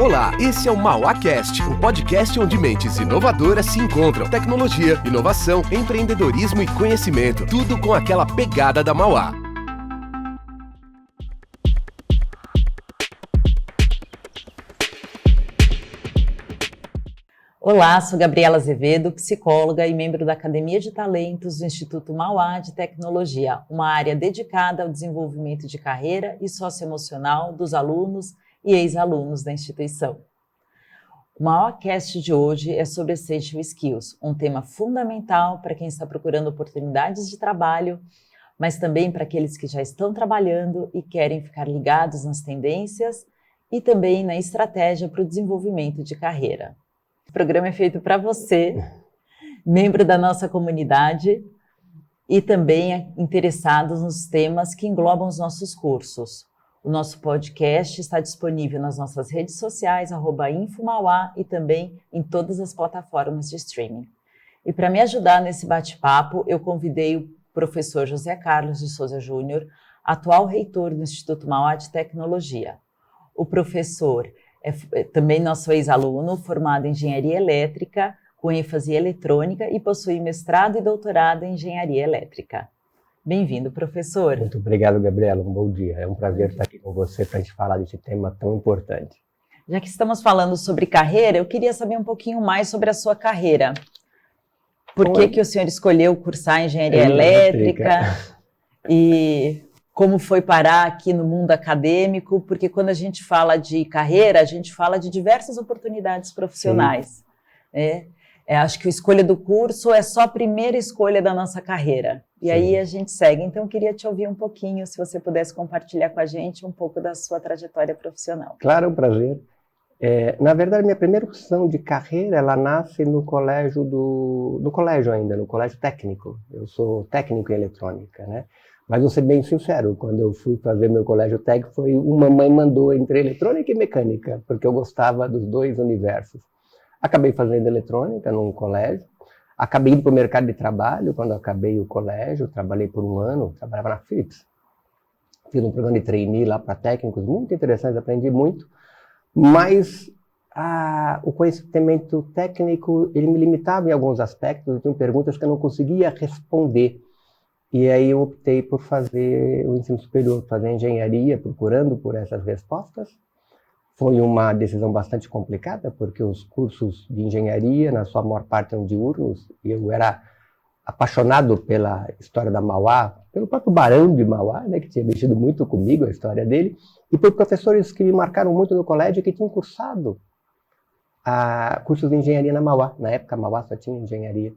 Olá, esse é o MauáCast, um podcast onde mentes inovadoras se encontram. Tecnologia, inovação, empreendedorismo e conhecimento, tudo com aquela pegada da Mauá. Olá, sou Gabriela Azevedo, psicóloga e membro da Academia de Talentos do Instituto Mauá de Tecnologia, uma área dedicada ao desenvolvimento de carreira e socioemocional dos alunos e ex-alunos da instituição. O MauáCast de hoje é sobre Essential Skills, um tema fundamental para quem está procurando oportunidades de trabalho, mas também para aqueles que já estão trabalhando e querem ficar ligados nas tendências e também na estratégia para o desenvolvimento de carreira. O programa é feito para você, membro da nossa comunidade e também interessados nos temas que englobam os nossos cursos. O nosso podcast está disponível nas nossas redes sociais, @infomauá, e também em todas as plataformas de streaming. E para me ajudar nesse bate-papo, eu convidei o professor José Carlos de Souza Júnior, atual reitor do Instituto Mauá de Tecnologia. O professor é também nosso ex-aluno, formado em Engenharia Elétrica, com ênfase em Eletrônica, e possui mestrado e doutorado em Engenharia Elétrica. Bem-vindo, professor. Muito obrigado, Gabriela. Um bom dia. É um prazer estar aqui com você para a gente falar desse tema tão importante. Já que estamos falando sobre carreira, eu queria saber um pouquinho mais sobre a sua carreira. Por que o senhor escolheu cursar Engenharia Elétrica? E como foi parar aqui no mundo acadêmico? Porque quando a gente fala de carreira, a gente fala de diversas oportunidades profissionais. Acho que a escolha do curso é só a primeira escolha da nossa carreira. E aí a gente segue. Então, eu queria te ouvir um pouquinho, se você pudesse compartilhar com a gente um pouco da sua trajetória profissional. Claro, é um prazer. Na verdade, minha primeira opção de carreira, ela nasce no colégio no colégio técnico. Eu sou técnico em eletrônica, né? Mas vou ser bem sincero, quando eu fui fazer meu colégio técnico, foi uma mãe mandou entre eletrônica e mecânica, porque eu gostava dos dois universos. Acabei fazendo eletrônica num colégio, acabei indo para o mercado de trabalho. Quando acabei o colégio, trabalhei por um ano, trabalhava na Philips. Fiz um programa de trainee lá para técnicos, muito interessante, aprendi muito, mas o conhecimento técnico, ele me limitava em alguns aspectos, eu tinha perguntas que eu não conseguia responder. E aí eu optei por fazer o ensino superior, fazer engenharia, procurando por essas respostas. Foi uma decisão bastante complicada, porque os cursos de engenharia, na sua maior parte, são diurnos. Eu era apaixonado pela história da Mauá, pelo próprio Barão de Mauá, né, que tinha mexido muito comigo, a história dele, e por professores que me marcaram muito no colégio, que tinham cursado cursos de engenharia na Mauá. Na época, a Mauá só tinha engenharia.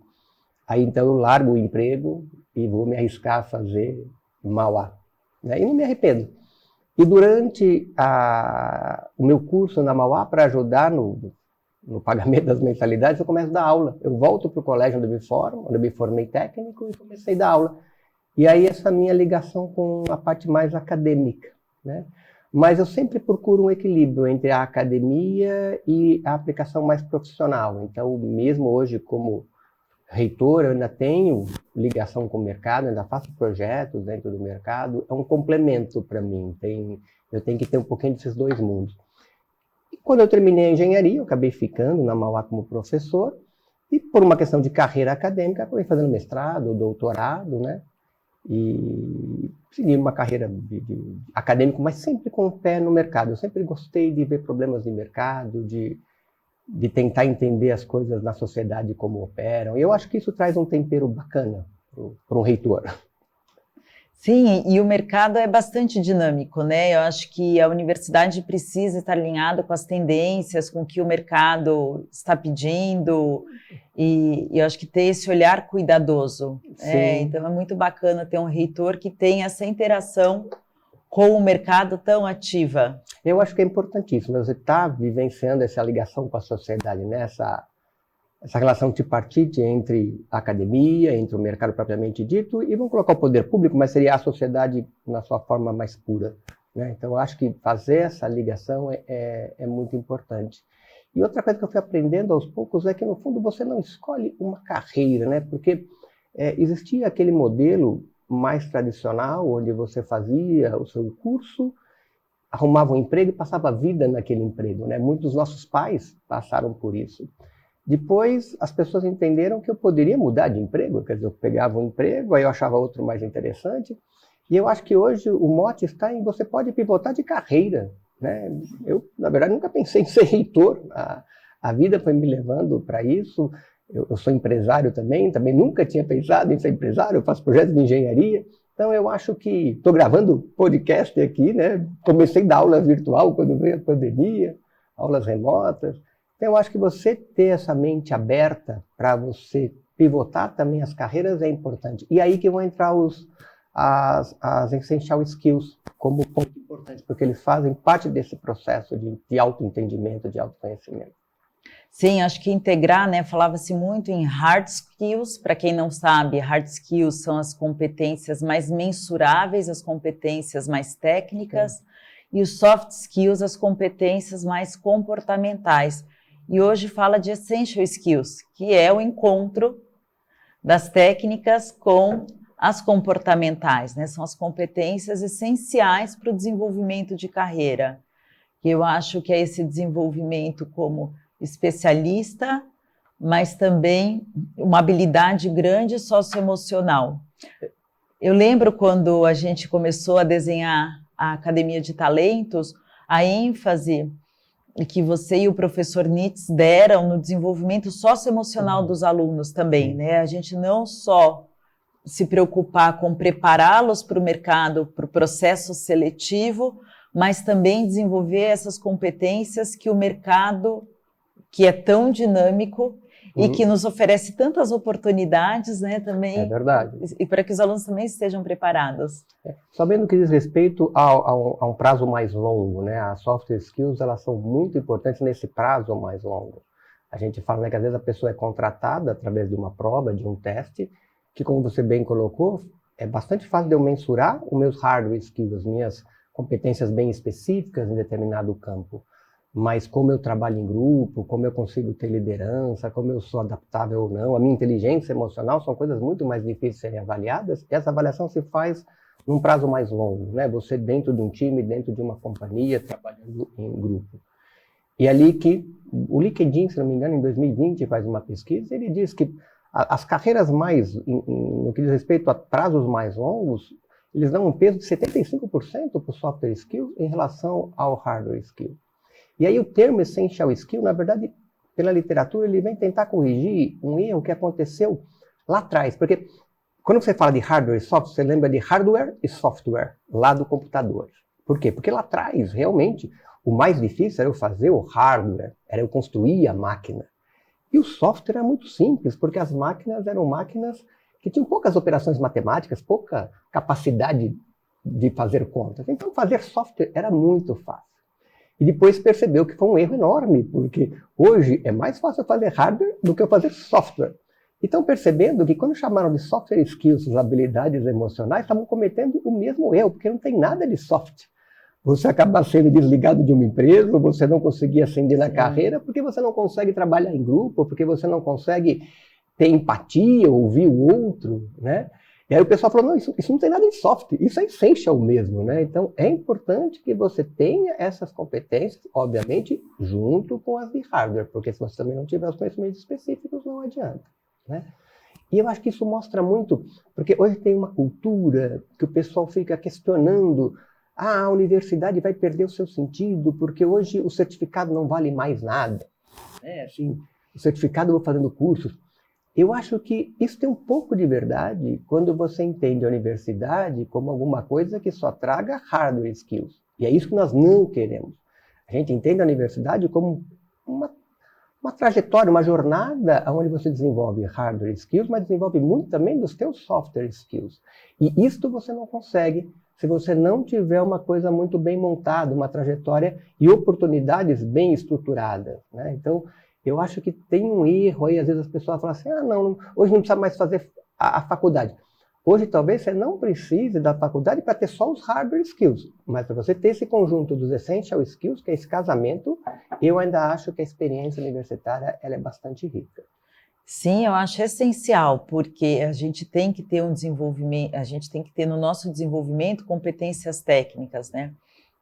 Aí, então, eu largo o emprego e vou me arriscar a fazer Mauá, né? E não me arrependo. E durante o meu curso na Mauá, para ajudar no pagamento das mensalidades, eu começo a dar aula. Eu volto para o colégio onde eu me formei técnico, e comecei a dar aula. E aí essa minha ligação com a parte mais acadêmica, né? Mas eu sempre procuro um equilíbrio entre a academia e a aplicação mais profissional. Então, mesmo hoje como reitor, eu ainda tenho ligação com o mercado, ainda faço projetos dentro do mercado, é um complemento para mim, eu tenho que ter um pouquinho desses dois mundos. E quando eu terminei a engenharia, eu acabei ficando na Mauá como professor, e por uma questão de carreira acadêmica, acabei fazendo mestrado, doutorado, né? E segui uma carreira de acadêmico, mas sempre com o pé no mercado. Eu sempre gostei de ver problemas de mercado, de tentar entender as coisas na sociedade como operam. E eu acho que isso traz um tempero bacana para um reitor. Sim, e o mercado é bastante dinâmico, né? Eu acho que a universidade precisa estar alinhada com as tendências, com o que o mercado está pedindo, e eu acho que ter esse olhar cuidadoso. Então é muito bacana ter um reitor que tem essa interação com o mercado tão ativa. Eu acho que é importantíssimo você estar vivenciando essa ligação com a sociedade, né? Essa relação tripartite entre a academia, entre o mercado propriamente dito, e vamos colocar o poder público, mas seria a sociedade na sua forma mais pura, né? Então, eu acho que fazer essa ligação é muito importante. E outra coisa que eu fui aprendendo aos poucos é que, no fundo, você não escolhe uma carreira, né? Porque existia aquele modelo mais tradicional, onde você fazia o seu curso arrumava um emprego e passava a vida naquele emprego, né? Muitos dos nossos pais passaram por isso. Depois, as pessoas entenderam que eu poderia mudar de emprego, quer dizer, eu pegava um emprego, aí eu achava outro mais interessante, e eu acho que hoje o mote está em você pode pivotar de carreira, né? Eu, na verdade, nunca pensei em ser reitor, a vida foi me levando para isso. Eu sou empresário também nunca tinha pensado em ser empresário, eu faço projetos de engenharia, então eu acho que estou gravando podcast aqui, né? Comecei a dar aula virtual quando veio a pandemia, aulas remotas. Então, eu acho que você ter essa mente aberta para você pivotar também as carreiras é importante. E aí que vão entrar as essential skills como ponto importante, porque eles fazem parte desse processo de autoentendimento, de autoconhecimento. Sim, acho que integrar, né? Falava-se muito em hard skills. Para quem não sabe, hard skills são as competências mais mensuráveis, as competências mais técnicas, e os soft skills, as competências mais comportamentais. E hoje fala de essential skills, que é o encontro das técnicas com as comportamentais, né? São as competências essenciais para o desenvolvimento de carreira. E eu acho que é esse desenvolvimento como especialista, mas também uma habilidade grande socioemocional. Eu lembro quando a gente começou a desenhar a Academia de Talentos, a ênfase que você e o professor Nitz deram no desenvolvimento socioemocional dos alunos também, né? A gente não só se preocupar com prepará-los para o mercado, para o processo seletivo, mas também desenvolver essas competências que o mercado, que é tão dinâmico e que nos oferece tantas oportunidades, né, também. É verdade. E para que os alunos também estejam preparados. Sabendo que diz respeito a um prazo mais longo, né, as soft skills, elas são muito importantes nesse prazo mais longo. A gente fala, né, que às vezes a pessoa é contratada através de uma prova, de um teste, que, como você bem colocou, é bastante fácil de eu mensurar os meus hard skills, as minhas competências bem específicas em determinado campo. Mas como eu trabalho em grupo, como eu consigo ter liderança, como eu sou adaptável ou não, a minha inteligência emocional são coisas muito mais difíceis de serem avaliadas. Essa avaliação se faz num prazo mais longo, né? Você dentro de um time, dentro de uma companhia, trabalhando em grupo. E ali que o LinkedIn, se não me engano, em 2020 faz uma pesquisa, ele diz que as carreiras mais, no que diz respeito a prazos mais longos, eles dão um peso de 75% para o software skill em relação ao hardware skill. E aí o termo essential skill, na verdade, pela literatura, ele vem tentar corrigir um erro que aconteceu lá atrás. Porque quando você fala de hardware e software, você lembra de hardware e software, lá do computador. Por quê? Porque lá atrás, realmente, o mais difícil era eu fazer o hardware, era eu construir a máquina. E o software era muito simples, porque as máquinas eram máquinas que tinham poucas operações matemáticas, pouca capacidade de fazer contas. Então, fazer software era muito fácil. E depois percebeu que foi um erro enorme, porque hoje é mais fácil fazer hardware do que eu fazer software. E estão percebendo que quando chamaram de software skills, as habilidades emocionais, estavam cometendo o mesmo erro, porque não tem nada de soft. Você acaba sendo desligado de uma empresa, você não conseguir ascender na carreira, porque você não consegue trabalhar em grupo, porque você não consegue ter empatia, ouvir o outro, né? E aí o pessoal falou, não, isso não tem nada de soft, isso é essential mesmo, né? Então, é importante que você tenha essas competências, obviamente, junto com as de hardware, porque se você também não tiver os conhecimentos específicos, não adianta, né? E eu acho que isso mostra muito, porque hoje tem uma cultura que o pessoal fica questionando, a universidade vai perder o seu sentido, porque hoje o certificado não vale mais nada. Assim, o certificado eu vou fazendo cursos. Eu acho que isso tem um pouco de verdade quando você entende a universidade como alguma coisa que só traga hardware skills. E é isso que nós não queremos. A gente entende a universidade como uma trajetória, uma jornada onde você desenvolve hardware skills, mas desenvolve muito também dos teus software skills. E isto você não consegue se você não tiver uma coisa muito bem montada, uma trajetória e oportunidades bem estruturadas, né? Então, eu acho que tem um erro aí, às vezes as pessoas falam assim, não, hoje não precisa mais fazer a faculdade. Hoje talvez você não precise da faculdade para ter só os hardware skills, mas para você ter esse conjunto dos essential skills, que é esse casamento, eu ainda acho que a experiência universitária ela é bastante rica. Sim, eu acho essencial, porque a gente tem que ter um desenvolvimento, a gente tem que ter no nosso desenvolvimento competências técnicas, né?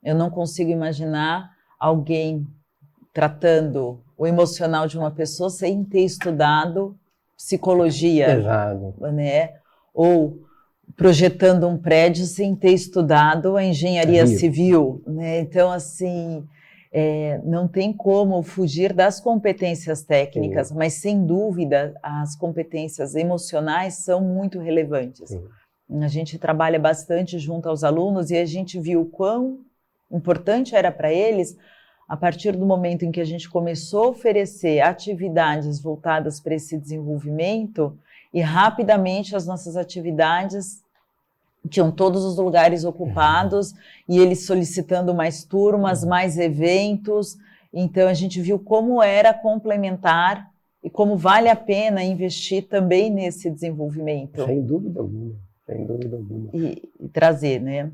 Eu não consigo imaginar alguém tratando o emocional de uma pessoa sem ter estudado psicologia, Exato. né? Ou projetando um prédio sem ter estudado a engenharia civil, né? Então, assim, não tem como fugir das competências técnicas, sim, mas, sem dúvida, as competências emocionais são muito relevantes. Sim. A gente trabalha bastante junto aos alunos e a gente viu quão importante era para eles a partir do momento em que a gente começou a oferecer atividades voltadas para esse desenvolvimento, e rapidamente as nossas atividades tinham todos os lugares ocupados, e eles solicitando mais turmas, mais eventos. Então a gente viu como era complementar e como vale a pena investir também nesse desenvolvimento. Sem dúvida alguma, sem dúvida alguma. E trazer, né?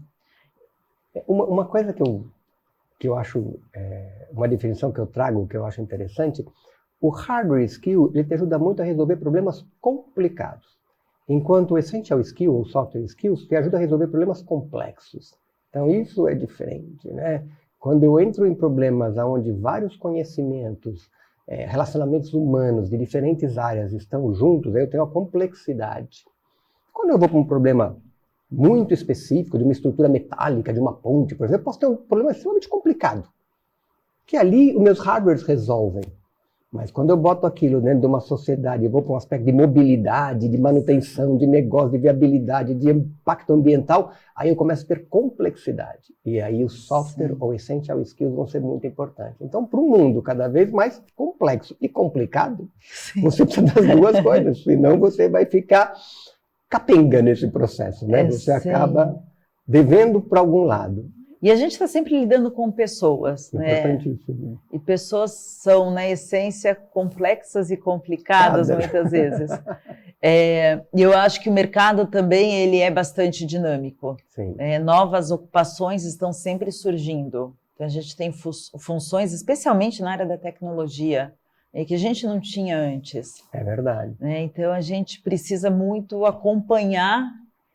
Uma coisa que eu acho, uma definição que eu trago, que eu acho interessante, o hardware skill, ele te ajuda muito a resolver problemas complicados, enquanto o essential skill, ou software skills, te ajuda a resolver problemas complexos. Então isso é diferente, né? Quando eu entro em problemas onde vários conhecimentos, relacionamentos humanos de diferentes áreas estão juntos, aí eu tenho a complexidade. Quando eu vou para um problema muito específico, de uma estrutura metálica, de uma ponte, por exemplo, eu posso ter um problema extremamente complicado, que ali os meus hardwares resolvem. Mas quando eu boto aquilo dentro de uma sociedade, eu vou para um aspecto de mobilidade, de manutenção, de negócio, de viabilidade, de impacto ambiental, aí eu começo a ter complexidade. E aí o software, sim, ou essential skills vão ser muito importantes. Então, para um mundo cada vez mais complexo e complicado, sim, você precisa das duas coisas, senão você vai ficar capenga nesse processo, né? Você acaba devendo para algum lado. E a gente está sempre lidando com pessoas, né? E pessoas são, na essência, complexas e complicadas, muitas vezes. E eu acho que o mercado também ele é bastante dinâmico. Novas ocupações estão sempre surgindo. Então, a gente tem funções, especialmente na área da tecnologia, que a gente não tinha antes. É verdade. Então, a gente precisa muito acompanhar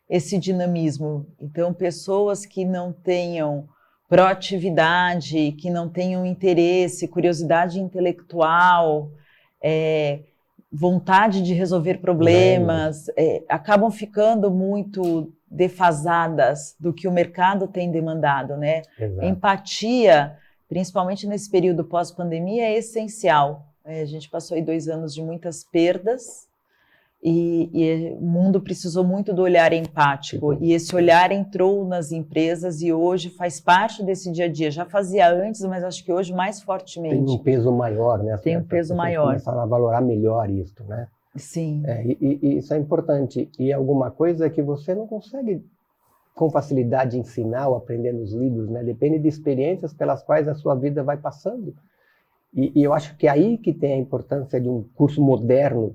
esse dinamismo. Então, pessoas que não tenham proatividade, que não tenham interesse, curiosidade intelectual, vontade de resolver problemas, acabam ficando muito defasadas do que o mercado tem demandado, né? Exato. Empatia, principalmente nesse período pós-pandemia, é essencial. A gente passou aí 2 anos de muitas perdas, e o mundo precisou muito do olhar empático, e esse olhar entrou nas empresas e hoje faz parte desse dia a dia. Já fazia antes, mas acho que hoje mais fortemente. Tem um peso maior, né? Tem um peso maior. Começaram a valorar melhor isso, né? Sim. E isso é importante. E alguma coisa que você não consegue com facilidade ensinar ou aprender nos livros, né? Depende de experiências pelas quais a sua vida vai passando. E eu acho que é aí que tem a importância de um curso moderno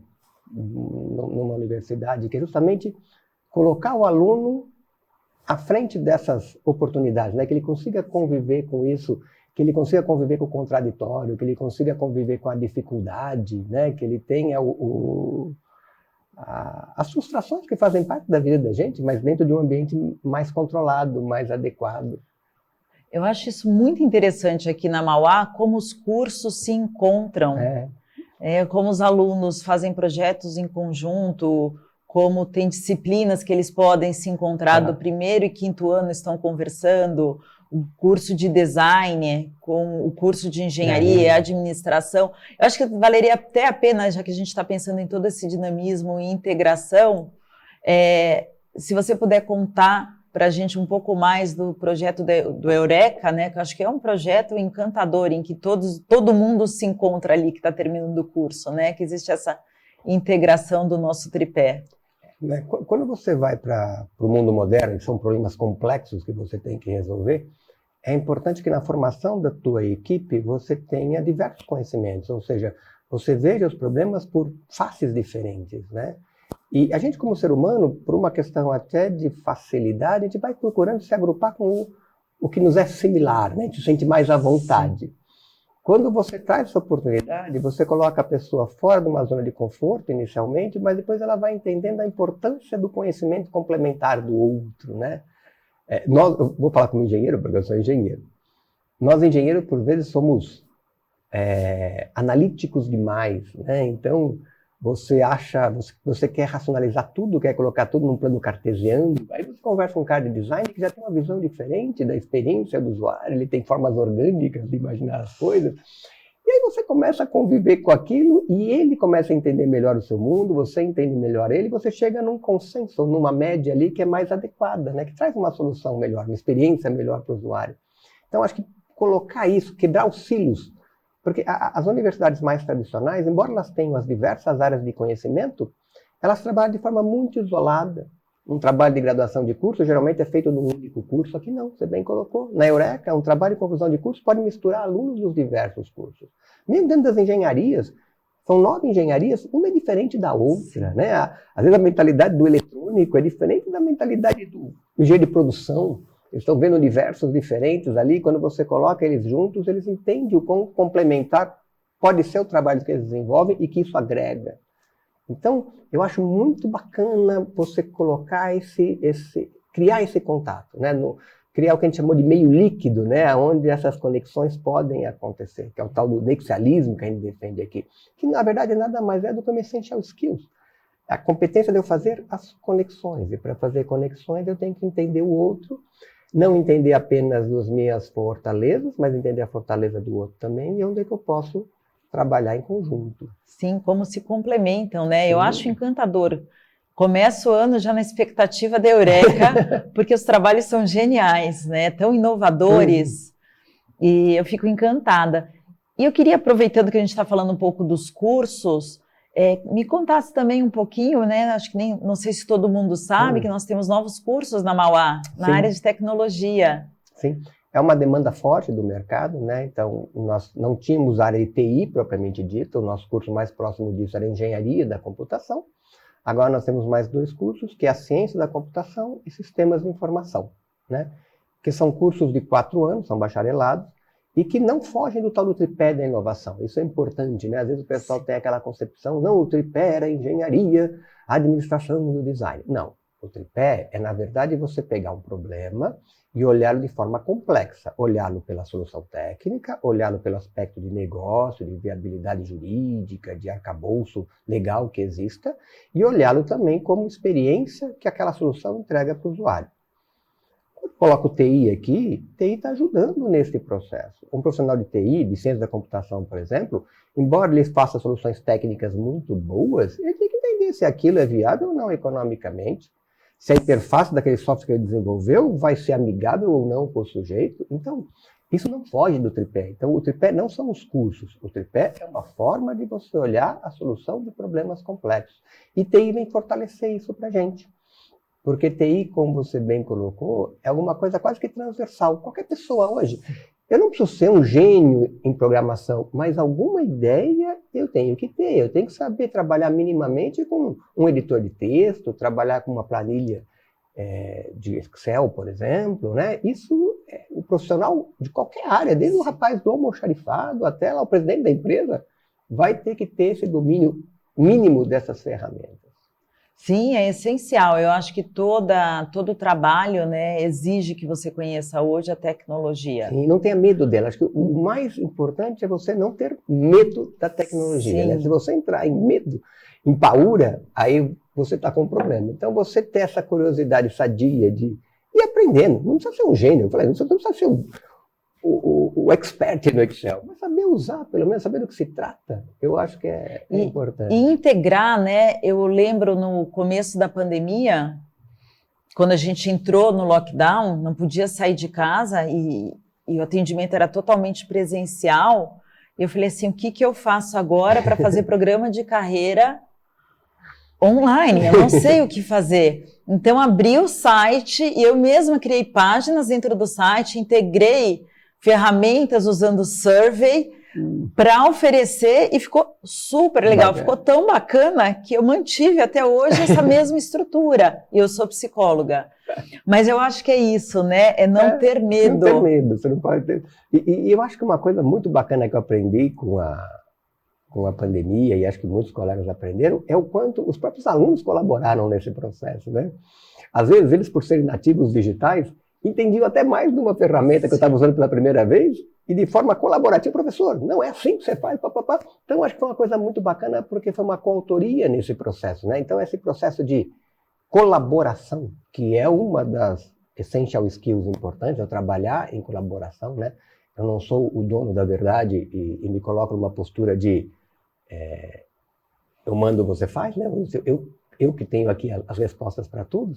numa universidade, que é justamente colocar o aluno à frente dessas oportunidades, né? Que ele consiga conviver com isso, que ele consiga conviver com o contraditório, que ele consiga conviver com a dificuldade, né? Que ele tenha as frustrações que fazem parte da vida da gente, mas dentro de um ambiente mais controlado, mais adequado. Eu acho isso muito interessante aqui na Mauá, como os cursos se encontram. Como os alunos fazem projetos em conjunto, como tem disciplinas que eles podem se encontrar do 1º e 5º ano, estão conversando, o curso de design com o curso de engenharia e administração. Eu acho que valeria até a pena, já que a gente está pensando em todo esse dinamismo e integração, se você puder contar para a gente um pouco mais do projeto do Eureka, né? Que eu acho que é um projeto encantador, em que todo mundo se encontra ali, que está terminando o curso, né? Que existe essa integração do nosso tripé. Quando você vai para o mundo moderno, que são problemas complexos que você tem que resolver, é importante que na formação da tua equipe você tenha diversos conhecimentos, ou seja, você veja os problemas por faces diferentes, né? E a gente, como ser humano, por uma questão até de facilidade, a gente vai procurando se agrupar com o que nos é similar, né? A gente se sente mais à vontade. Sim. Quando você traz essa oportunidade, você coloca a pessoa fora de uma zona de conforto inicialmente, mas depois ela vai entendendo a importância do conhecimento complementar do outro, né? Eu vou falar como engenheiro, porque eu sou engenheiro. Nós, engenheiros, por vezes, somos analíticos demais, né? Então, você quer racionalizar tudo, quer colocar tudo num plano cartesiano, aí você conversa com um cara de design que já tem uma visão diferente da experiência do usuário, ele tem formas orgânicas de imaginar as coisas, e aí você começa a conviver com aquilo e ele começa a entender melhor o seu mundo, você entende melhor ele, você chega num consenso, numa média ali que é mais adequada, né? Que traz uma solução melhor, uma experiência melhor para o usuário. Então, acho que colocar isso, quebrar os silos, porque as universidades mais tradicionais, embora elas tenham as diversas áreas de conhecimento, elas trabalham de forma muito isolada. Um trabalho de graduação de curso geralmente é feito num único curso. Aqui não, você bem colocou. Na Eureka, um trabalho de conclusão de curso pode misturar alunos dos diversos cursos. Mesmo dentro das engenharias, são 9 engenharias, uma é diferente da outra, né? Às vezes a mentalidade do eletrônico é diferente da mentalidade do engenheiro de produção. Eles estão vendo universos diferentes ali, quando você coloca eles juntos, eles entendem o quão complementar pode ser o trabalho que eles desenvolvem e que isso agrega. Então, eu acho muito bacana você colocar criar esse contato, né? Criar o que a gente chamou de meio líquido, né? Onde essas conexões podem acontecer, que é o tal do nexialismo que a gente defende aqui, que na verdade nada mais é do que uma essential skills. A competência de eu fazer as conexões, e para fazer conexões eu tenho que entender o outro, não entender apenas as minhas fortalezas, mas entender a fortaleza do outro também, e onde é que eu posso trabalhar em conjunto. Sim, como se complementam, né? Sim. Eu acho encantador. Começo o ano já na expectativa da Eureka, porque os trabalhos são geniais, né? Tão inovadores, e eu fico encantada. E eu queria, aproveitando que a gente está falando um pouco dos cursos, me contasse também um pouquinho, né? Acho que não sei se todo mundo sabe que nós temos novos cursos na Mauá, na área de tecnologia. Sim, é uma demanda forte do mercado, né? Então, nós não tínhamos área de TI propriamente dita, o nosso curso mais próximo disso era Engenharia da Computação. Agora nós temos mais 2 cursos, que é a Ciência da Computação e Sistemas de Informação, né? Que são cursos de 4 anos, são bacharelados, e que não fogem do tal do tripé da inovação. Isso é importante, né? Às vezes o pessoal tem aquela concepção, não, o tripé era engenharia, administração e o design. Não, o tripé é, na verdade, você pegar um problema e olhá-lo de forma complexa, olhá-lo pela solução técnica, olhá-lo pelo aspecto de negócio, de viabilidade jurídica, de arcabouço legal que exista, e olhá-lo também como experiência que aquela solução entrega para o usuário. Coloco o TI aqui, TI está ajudando nesse processo. Um profissional de TI, de ciência da computação, por exemplo, embora ele faça soluções técnicas muito boas, ele tem que entender se aquilo é viável ou não economicamente, se a interface daquele software que ele desenvolveu vai ser amigável ou não com o sujeito. Então, isso não foge do tripé. Então, o tripé não são os cursos. O tripé é uma forma de você olhar a solução de problemas complexos. E TI vem fortalecer isso para a gente. Porque TI, como você bem colocou, é alguma coisa quase que transversal. Qualquer pessoa hoje, eu não preciso ser um gênio em programação, mas alguma ideia eu tenho que ter. Eu tenho que saber trabalhar minimamente com um editor de texto, trabalhar com uma planilha de Excel, por exemplo, né? Isso é o profissional de qualquer área, desde o rapaz do almoxarifado até lá o presidente da empresa, vai ter que ter esse domínio mínimo dessas ferramentas. Sim, é essencial. Eu acho que todo trabalho, né, exige que você conheça hoje a tecnologia. Sim, não tenha medo dela. Acho que o mais importante é você não ter medo da tecnologia. Né? Se você entrar em medo, em paura, aí você está com um problema. Então, você ter essa curiosidade sadia de ir aprendendo. Não precisa ser um gênio. Eu falei, não precisa ser o expert no Excel, mas saber usar, pelo menos saber do que se trata, eu acho que é importante. E integrar, né? Eu lembro no começo da pandemia, quando a gente entrou no lockdown, não podia sair de casa e o atendimento era totalmente presencial, eu falei assim, o que eu faço agora para fazer programa de carreira online? Eu não sei o que fazer. Então, abri o site e eu mesma criei páginas dentro do site, integrei ferramentas usando o Survey para oferecer e ficou super legal, ficou tão bacana que eu mantive até hoje essa mesma estrutura. Eu sou psicóloga, mas eu acho que é isso, né? É não ter medo. Não ter medo, você não pode ter. E eu acho que uma coisa muito bacana que eu aprendi com a pandemia, e acho que muitos colegas aprenderam, é o quanto os próprios alunos colaboraram nesse processo, né? Às vezes, eles, por serem nativos digitais, entendiam até mais de uma ferramenta que eu estava usando pela primeira vez e de forma colaborativa, professor, não é assim que você faz, papapá. Então, acho que foi uma coisa muito bacana porque foi uma coautoria nesse processo, né? Então, esse processo de colaboração, que é uma das essential skills importantes, eu trabalhar em colaboração, né? Eu não sou o dono da verdade e me coloco numa postura de eu mando, você faz, né? Eu que tenho aqui as respostas para tudo.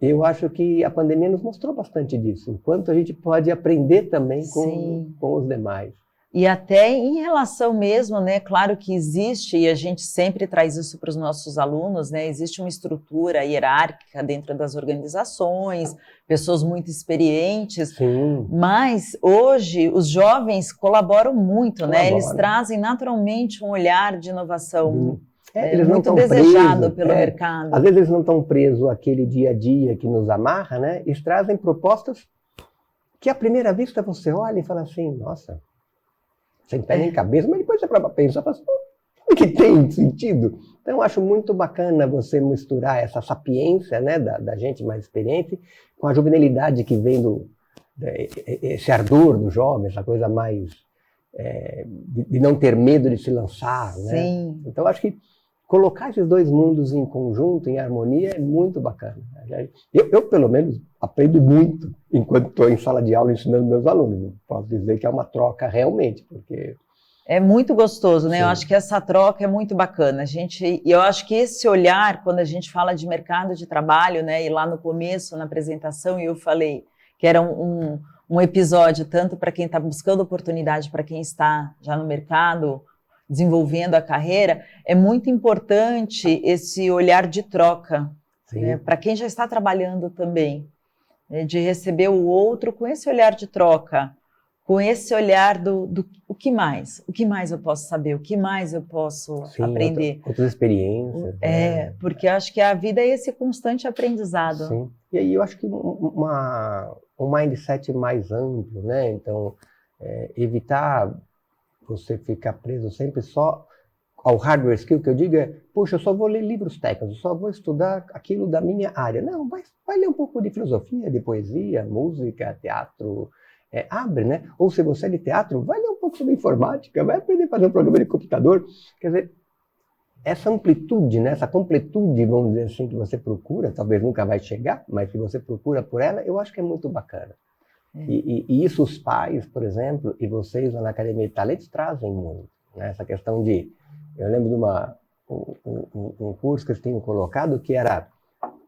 Eu acho que a pandemia nos mostrou bastante disso, o quanto a gente pode aprender também com os demais. E até em relação mesmo, né, claro que existe, e a gente sempre traz isso para os nossos alunos, né, existe uma estrutura hierárquica dentro das organizações, pessoas muito experientes, Sim. Mas hoje os jovens colaboram muito, né, eles trazem naturalmente um olhar de inovação eles muito não desejado presos, pelo mercado. Às vezes eles não estão presos àquele dia a dia que nos amarra, né, eles trazem propostas que à primeira vista você olha e fala assim, nossa, sem pé nem cabeça, mas depois você para pensar, fala assim, que tem sentido. Então, eu acho muito bacana você misturar essa sapiência, né, da gente mais experiente com a juvenilidade que vem esse ardor do jovem, essa coisa mais de não ter medo de se lançar. Né? Sim. Então, eu acho que colocar esses dois mundos em conjunto, em harmonia, é muito bacana. Eu pelo menos, aprendo muito enquanto estou em sala de aula ensinando meus alunos. Posso dizer que é uma troca realmente, porque... É muito gostoso, né? Sim. Eu acho que essa troca é muito bacana. Eu acho que esse olhar, quando a gente fala de mercado de trabalho, né? E lá no começo, na apresentação, eu falei que era um episódio tanto para quem está buscando oportunidade, para quem está já no mercado, desenvolvendo a carreira, é muito importante esse olhar de troca, né? Para quem já está trabalhando também, né? De receber o outro com esse olhar de troca, com esse olhar do o que mais eu posso saber, o que mais eu posso aprender. Outras experiências. Porque eu acho que a vida é esse constante aprendizado. Sim. E aí eu acho que um mindset mais amplo, né? Então, evitar você ficar preso sempre só ao hardware skill, que eu digo puxa, eu só vou ler livros técnicos, eu só vou estudar aquilo da minha área. Não, vai ler um pouco de filosofia, de poesia, música, teatro, abre, né? Ou se você é de teatro, vai ler um pouco sobre informática, vai aprender a fazer um programa de computador. Quer dizer, essa amplitude, né? Essa completude, vamos dizer assim, que você procura, talvez nunca vai chegar, mas que você procura por ela, eu acho que é muito bacana. E isso os pais, por exemplo, e vocês lá na Academia de Talentos trazem muito, né? Essa questão de... Eu lembro de um curso que eles tinham colocado que era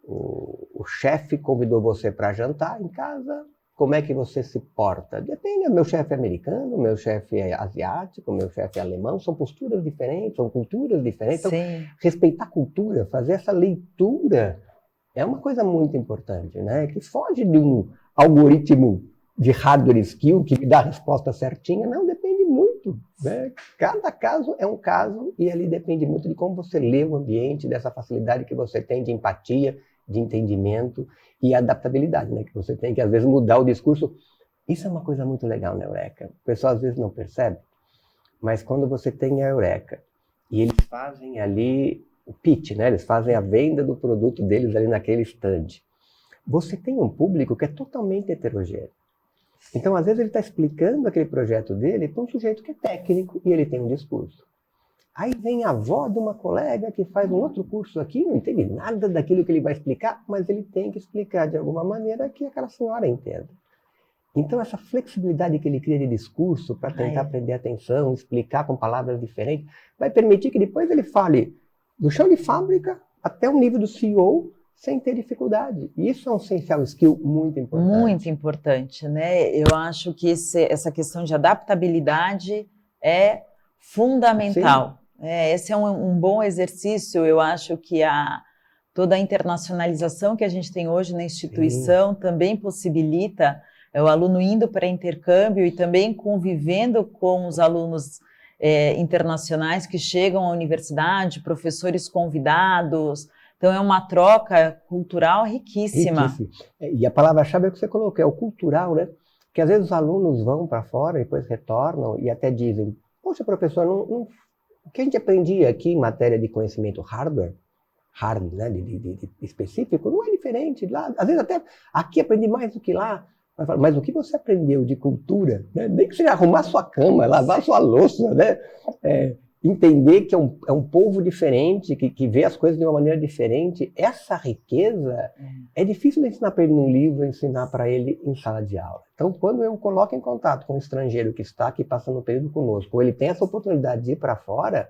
o chefe convidou você para jantar em casa, como é que você se porta? Depende, meu chefe é americano, meu chefe é asiático, meu chefe é alemão, são posturas diferentes, são culturas diferentes. Então, respeitar a cultura, fazer essa leitura é uma coisa muito importante, né? Que foge de um algoritmo de hardware skill que dá a resposta certinha, não, depende muito, né? Cada caso é um caso e ali depende muito de como você lê o ambiente, dessa facilidade que você tem de empatia, de entendimento e adaptabilidade, né? Que você tem que, às vezes, mudar o discurso. Isso é uma coisa muito legal na Eureka. O pessoal, às vezes, não percebe, mas quando você tem a Eureka e eles fazem ali o pitch, né? Eles fazem a venda do produto deles ali naquele stand. Você tem um público que é totalmente heterogêneo. Então, às vezes, ele está explicando aquele projeto dele para um sujeito que é técnico e ele tem um discurso. Aí vem a avó de uma colega que faz um outro curso aqui, não entende nada daquilo que ele vai explicar, mas ele tem que explicar de alguma maneira que aquela senhora entenda. Então, essa flexibilidade que ele cria de discurso para tentar prender atenção, explicar com palavras diferentes, vai permitir que depois ele fale do chão de fábrica até o nível do CEO, sem ter dificuldade. E isso é um essencial skill muito importante. Muito importante, né? Eu acho que essa questão de adaptabilidade é fundamental. Esse é um bom exercício. Eu acho que toda a internacionalização que a gente tem hoje na instituição também possibilita o aluno indo para intercâmbio e também convivendo com os alunos internacionais que chegam à universidade, professores convidados. Então, é uma troca cultural riquíssima. E a palavra-chave é o que você colocou, é o cultural, né? Porque às vezes os alunos vão para fora e depois retornam e até dizem, poxa, professor, o que a gente aprendia aqui em matéria de conhecimento hardware hard, né, de específico, não é diferente. Lá, às vezes até aqui aprendi mais do que lá. Mas o que você aprendeu de cultura, né? Nem que seja arrumar sua cama, lavar sua louça, né? Entender que é um povo diferente, que vê as coisas de uma maneira diferente, essa riqueza é difícil de ensinar para ele num livro, ensinar para ele em sala de aula. Então, quando eu coloco em contato com um estrangeiro que está aqui passando um período conosco, ou ele tem essa oportunidade de ir para fora,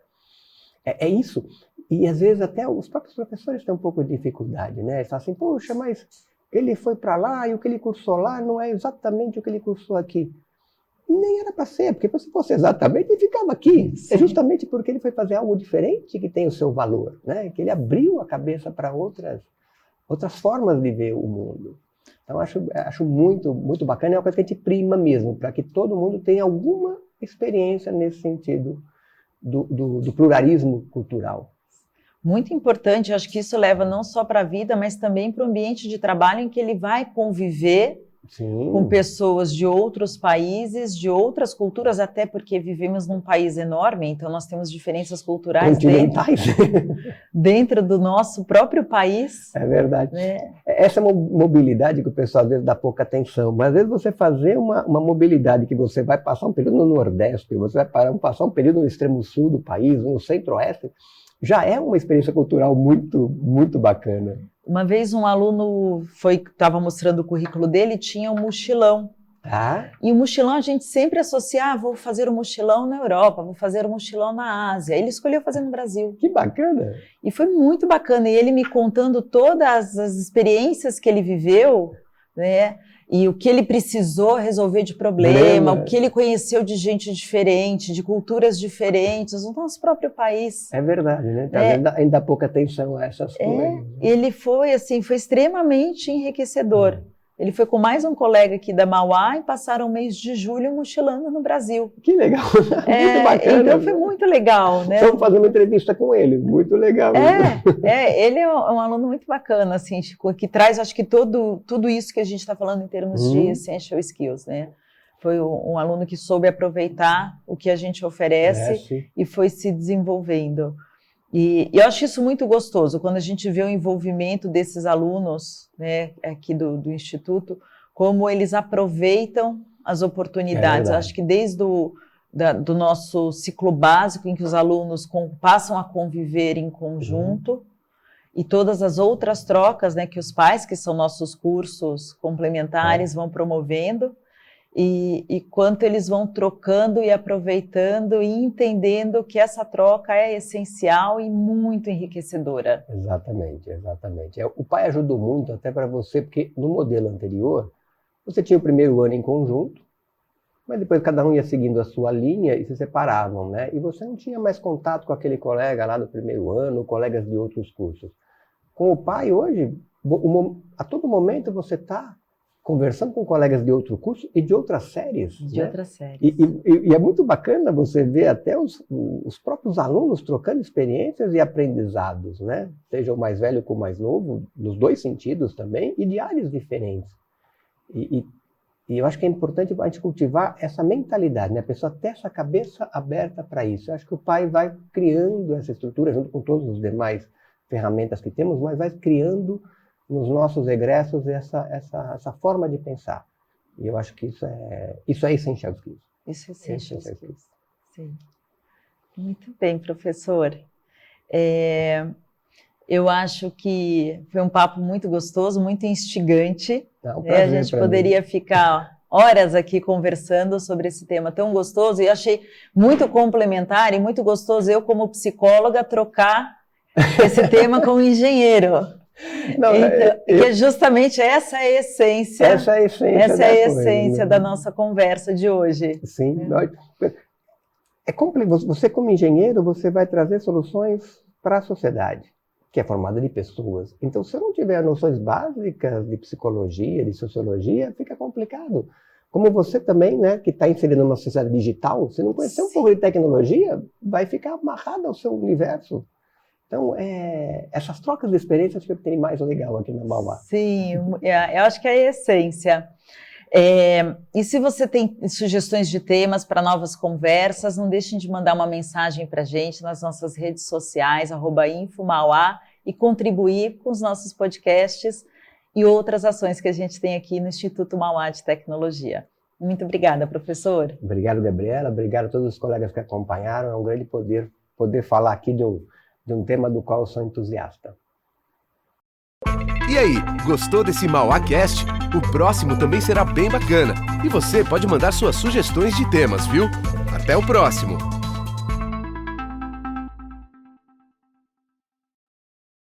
é isso. E às vezes até os próprios professores têm um pouco de dificuldade, né? Eles falam assim, poxa, mas ele foi para lá e o que ele cursou lá não é exatamente o que ele cursou aqui. Nem era para ser, porque se fosse exatamente, ele ficava aqui. Sim. É justamente porque ele foi fazer algo diferente que tem o seu valor, né? Que ele abriu a cabeça para outras formas de ver o mundo. Então, acho muito, muito bacana. É uma coisa que a gente prima mesmo, para que todo mundo tenha alguma experiência nesse sentido do pluralismo cultural. Muito importante, acho que isso leva não só para a vida, mas também para o ambiente de trabalho em que ele vai conviver Sim. com pessoas de outros países, de outras culturas, até porque vivemos num país enorme, então nós temos diferenças culturais dentro do nosso próprio país. É verdade. Essa mobilidade que o pessoal às vezes dá pouca atenção, mas às vezes você fazer uma mobilidade que você vai passar um período no Nordeste, você vai passar um período no extremo sul do país, no Centro-Oeste, já é uma experiência cultural muito, muito bacana. Uma vez um aluno estava mostrando o currículo dele, tinha um mochilão. E o mochilão a gente sempre associa, vou fazer um mochilão na Europa, vou fazer um mochilão na Ásia. Ele escolheu fazer no Brasil. Que bacana! E foi muito bacana. E ele me contando todas as experiências que ele viveu, né? E o que ele precisou resolver de problema, o que ele conheceu de gente diferente, de culturas diferentes, no nosso próprio país. É verdade, né? Ainda dá pouca atenção a essas coisas. Ele foi extremamente enriquecedor. Ele foi com mais um colega aqui da Mauá e passaram o mês de julho mochilando no Brasil. Que legal! Muito bacana. Então foi muito legal, né? Vamos fazer uma entrevista com ele, muito legal. Ele é um aluno muito bacana, assim, que traz, acho que tudo isso que a gente está falando em termos de essential skills, né? Foi um aluno que soube aproveitar o que a gente oferece e foi se desenvolvendo. E eu acho isso muito gostoso, quando a gente vê o envolvimento desses alunos, né, aqui do Instituto, como eles aproveitam as oportunidades. Acho que desde do nosso ciclo básico, em que os alunos passam a conviver em conjunto, e todas as outras trocas, né, que os pais, que são nossos cursos complementares, vão promovendo, e quanto eles vão trocando e aproveitando e entendendo que essa troca é essencial e muito enriquecedora. Exatamente. O pai ajudou muito até para você, porque no modelo anterior, você tinha o primeiro ano em conjunto, mas depois cada um ia seguindo a sua linha e se separavam, né? E você não tinha mais contato com aquele colega lá do primeiro ano, colegas de outros cursos. Com o pai, hoje, a todo momento você está conversando com colegas de outro curso e de outras séries. Outras séries. E é muito bacana você ver até os próprios alunos trocando experiências e aprendizados, né? Seja o mais velho com o mais novo, nos dois sentidos também, e de áreas diferentes. E eu acho que é importante a gente cultivar essa mentalidade, né? A pessoa ter essa cabeça aberta para isso. Eu acho que o pai vai criando essa estrutura, junto com todas as demais ferramentas que temos, mas vai criando nos nossos egressos essa forma de pensar. E eu acho que isso é essential skills. Isso é essential skills. Sim. Muito bem, professor. Eu acho que foi um papo muito gostoso, muito instigante. A gente poderia ficar horas aqui conversando sobre esse tema tão gostoso, e achei muito complementar e muito gostoso eu, como psicóloga, trocar esse tema com um engenheiro. Porque justamente essa é a essência. Essa é a essência da nossa conversa de hoje. Sim. Você, como engenheiro, você vai trazer soluções para a sociedade, que é formada de pessoas. Então, se eu não tiver noções básicas de psicologia, de sociologia, fica complicado. Como você também, né, que está inserido numa sociedade digital, se não conhecer um pouco de tecnologia, vai ficar amarrado ao seu universo. Então, essas trocas de experiências que eu tenho mais legal aqui na Mauá. Sim, eu acho que é a essência. E se você tem sugestões de temas para novas conversas, não deixem de mandar uma mensagem para a gente nas nossas redes sociais, @infomauá, e contribuir com os nossos podcasts e outras ações que a gente tem aqui no Instituto Mauá de Tecnologia. Muito obrigada, professor. Obrigado, Gabriela. Obrigado a todos os colegas que acompanharam. É um grande poder falar aqui de um tema do qual eu sou entusiasta. E aí, gostou desse MauáCast? O próximo também será bem bacana. E você pode mandar suas sugestões de temas, viu? Até o próximo!